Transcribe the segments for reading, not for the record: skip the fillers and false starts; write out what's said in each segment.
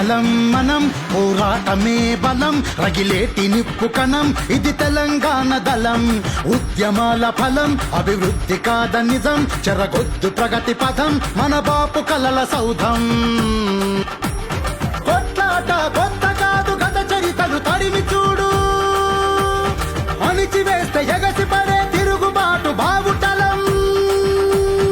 జనగలం మనం పోరాటమే బలం రగిలేటి నిప్పు కణం ఇది తెలంగాణ దళం ఉద్యమాల ఫలం అభివృద్ధి కాద నిజం చెరగొద్దు ప్రగతి పథం మన బాపు కలల సౌధం కొట్లాట కొత్త కాదు గత చరితలు తడిమి చూడు అణిచివేస్తే ఎగసి పడే తిరుగుబాటు బావుటలం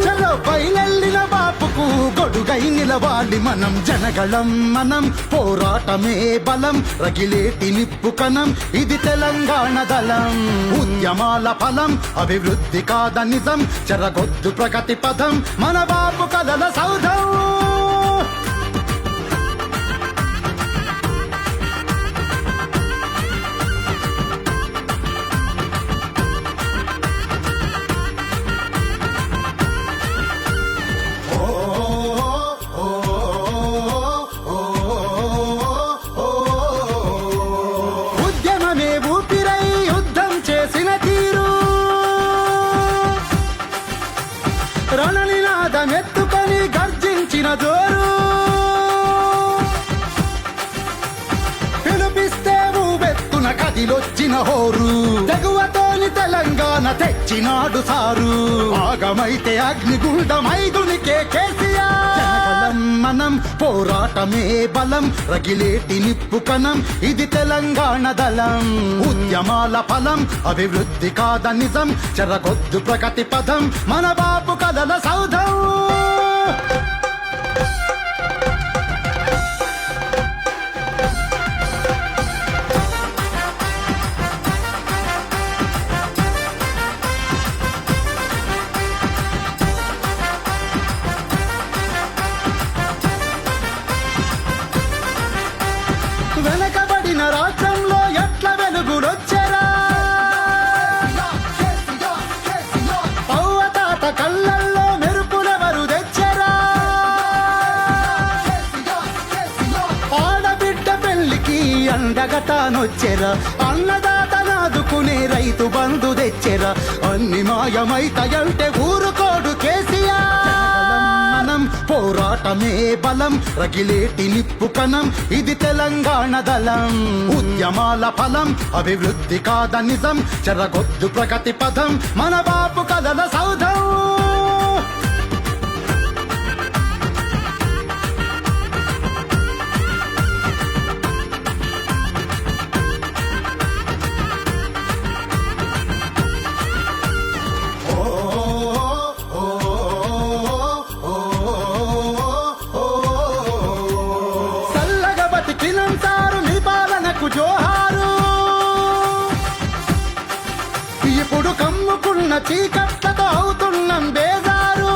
చలో పైలెల్లిన బాపుకు గొడుగై నిలవాలి మనం జనగళం మనం పోరాటమే బలం రగిలేటి నిప్పు కణం ఇది తెలంగాణ దళం ఉద్యమాల ఫలం అభివృద్ధి కాద నిజం చెరగొద్దు ప్రగతి పథం మన బాపు కలల సౌధం రణనినాదమెత్తుకొని గర్జించిన జోరు పిలిపిస్తే ఊబెత్తున కదిలొచ్చిన హోరు తెగువతోని తెలంగాణ తెచ్చినాడు సారు ఆగమైతే అగ్నిగుండమైదునికే కేసీఆర్ మనం పోరాటమే బలం రగిలేటి నిప్పు కణం ఇది తెలంగాణ దళం ఉద్యమాల ఫలం అభివృద్ధి కాద నిజం చెరగొద్దు ప్రగతి పథం మన బాపు కలల సౌధం వెనకబడిన రాష్ట్రంలో ఎట్ల వెలుగులొచ్చెరా పౌవతాత కళ్ళల్లో మెరుపులెవరు తెచ్చెరా ఆడబిడ్డ పెళ్లికి అండగటానొచ్చెరా అన్నదాత నాదుకునే రైతు బంధు తెచ్చెరా అన్ని మాయమైతయంటే ఊరుకోడు కేసీఆర్ పోరాటమే బలం రగిలేటి నిప్పు కణం ఇది తెలంగాణ దళం ఉద్యమాల ఫలం అభివృద్ధి కాద నిజం చెరగొద్దు ప్రగతి పథం మన బాపు కలల సౌధం జోహారు ఇప్పుడు కమ్ముకున్న చీకట్లతో అవుతున్నాం బేజారు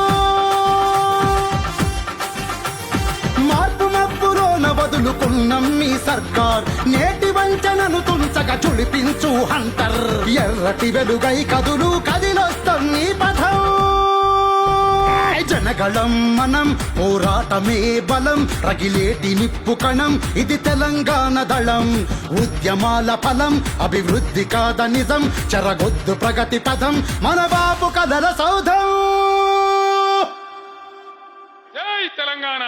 మార్పు మబ్బులోన వదులుకున్నాం మీ సర్కార్ నేటి వంచనను తుంచక చుడిపించు హంటర్ ఎర్రటి వెలుగై కదులు కదిలొస్తాం నీ పథం జనగళం మనం పోరాటమే బలం రగిలేటి నిప్పు కణం ఇది తెలంగాణ దళం ఉద్యమాల ఫలం అభివృద్ధి కాద నిజం చెరగొద్దు ప్రగతి పథం మన బాపు కలల సౌధం జై తెలంగాణ.